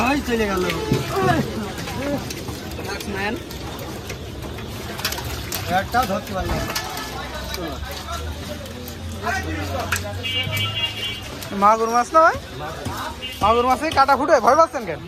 I চলে গেল একটা ধরতে পারলাম মাগুর মাছ না ভাই, মাগুর মাছে কাটা ফুটে ভয় পাচ্ছেন কেন?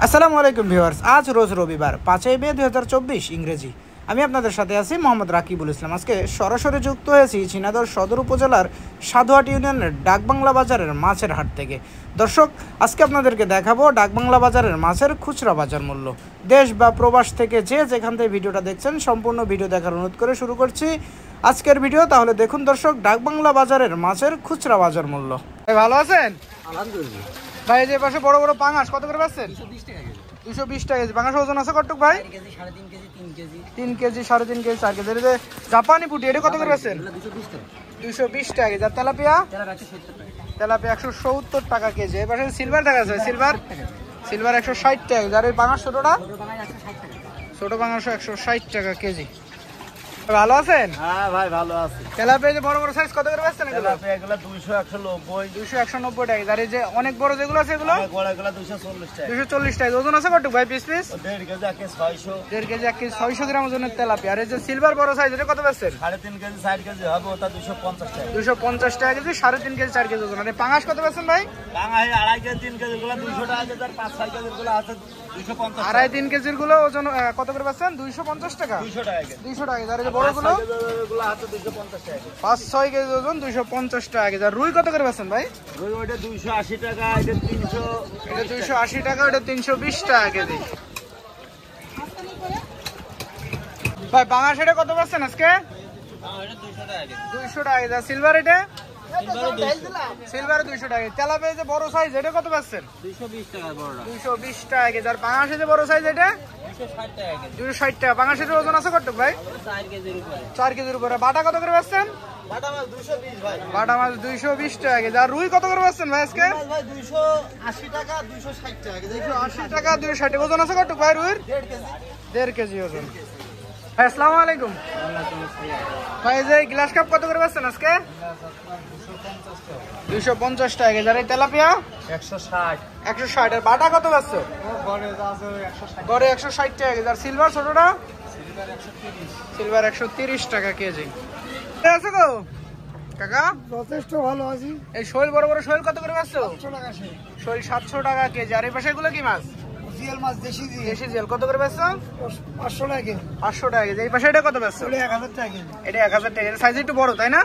আসসালামু আলাইকুম ভিউয়ার্স, আজ রোজ রবিবার 5 মে 2024 ইংরেজি। আমি আপনাদের সাথে আছি মোহাম্মদ রাকিবুল ইসলাম। আজকে সরাসরি যুক্ত হয়েছি ঝিনাইদহ সদর উপজেলার সাধুহাট ইউনিয়নের ডাকবাংলা বাজারের মাছের হাট থেকে। দর্শক, আজকে আপনাদেরকে দেখাবো ডাকবাংলা বাজারের মাছের খুচরা বাজার মূল্য। দেশ বা প্রবাস থেকে যে যেখান থেকে ভিডিওটা দেখছেন সম্পূর্ণ ভিডিও দেখার অনুরোধ করে শুরু করছি আজকের ভিডিও। তাহলে দেখুন দর্শক, ডাকবাংলা বাজারের মাছের খুচরা বাজার মূল্য। ভালো আছেন? আলহামদুলিল্লাহ ভাই যে পাশে বড় বড় পাঙাশ কত করে পাচ্ছেন? 220 টাকা কেজি। পাঙাশ ওজন আছে কতটুক ভাই? 3 কেজি, 3.5 কেজি, 4 কেজি। যে জাপানি পুটি এটা কত করে পাচ্ছেন? 220 টাকা কেজি। আর তেলাপিয়া? তেলাপিয়া 170 টাকা কেজি। এই পাশে সিলভার দেখা যাচ্ছে, সিলভার 160 টাকা কেজি। আর এই পাঙাশ ছোটটা? ছোট পাঙাশ 160 টাকা কেজি। ভালো আছেন? হ্যাঁ ভাই ভালো আছি। তেলাপিয়া যে বড় বড় সাইজ কত করে পাচ্ছেন? এগুলো এগুলো 200 190 290 টাকা। আর এই যে অনেক বড় যেগুলো আছে এগুলো বড় এগুলো 240 টাকা 240 টাকা। ওজন আছে কত ভাই? পিস 1.5 কেজি 600 1.5 কেজি 1 কেজি 600 গ্রাম ওজনের তেলাপিয়া। আর এই যে সিলভার বড় সাইজ এটা কত পাচ্ছেন? 3.5 কেজি 4 কেজি হবে ওটা 250 টাকা 250 টাকা কেজি, 3.5 কেজি 4 কেজি ওজন। আর এই পাঙাশ কত পাচ্ছেন ভাই? বাঙাই 2.5 কেজি 3 কেজি গুলো 200 টাকা কেজি আর 5-6 কেজি গুলো আছে 250 টাকা। 2.5-3 কেজির গুলো ওজন কত করে পাচ্ছেন? 250 টাকা 200 টাকা কেজি 200 টাকা। আর এই যে বড় গুলো গুলো আছে 250 টাকা 5-6 কেজি ওজন 250 টাকা কেজি। আর রুই কত করে পাচ্ছেন ভাই? ওই ওটা 280 টাকা এটা 300 এটা 280 টাকা, এটা 320 টাকা কেজি। ভাই পাঙাশ এটা কত পাচ্ছেন আজকে? এটা 200 টাকা কেজি 200 টাকা কেজি। আর সিলভার এটা? সিলভার 200 টাকা। তেলাপিয়া যে বড় সাইজ এটা কত পাচ্ছেন? 220 টাকা বড়টা 220 টাকা কেজি। আর পাঙাশের যে বড় সাইজ এটা? 260 টাকা কেজি 260 টাকা। পাঙাশের ওজন আছে কত ভাই? 4 কেজির উপরে 4 কেজির উপরে। বাটা কত করে পাচ্ছেন? বাটা মাছ 220 ভাই বাটা মাছ 220 টাকা কেজি। আর রুই কত করে পাচ্ছেন ভাই আজকে? ভাই 280 টাকা 260 টাকা কেজি 280 টাকা 260 ওজন আছে কত ভাই রুইর? 1.5 কেজি ওজন। ভাই আসসালামু আলাইকুম। ভাই এই যে গ্লাস কাপ কত করে পাচ্ছেন আজকে? 250 টাকা কেজি। আর এই তেলাপিয়া? 160 160। আর বাটা কত পাচ্ছো? গড়ে আছে 160 গড়ে 160 টাকা কেজি। আর সিলভার ছোটটা? সিলভার 130 সিলভার 130 টাকা কেজি। আছে গো কাকা? যথেষ্ট ভালো আছি। এই শোল বড় বড় শোল কত করে পাচ্ছো? 100 টাকা শোল 700 টাকা কেজি। আর এই পাশে এগুলো কি মাছ? জিএল মাছ দেশি দেশি জিয়াল কত করে পাচ্ছো? 500 টাকা কেজি 500 টাকা কেজি। এই পাশে এটা কত পাচ্ছো? 1000 টাকা কেজি এটা 1000 টাকা। সাইজ একটু বড় তাই না?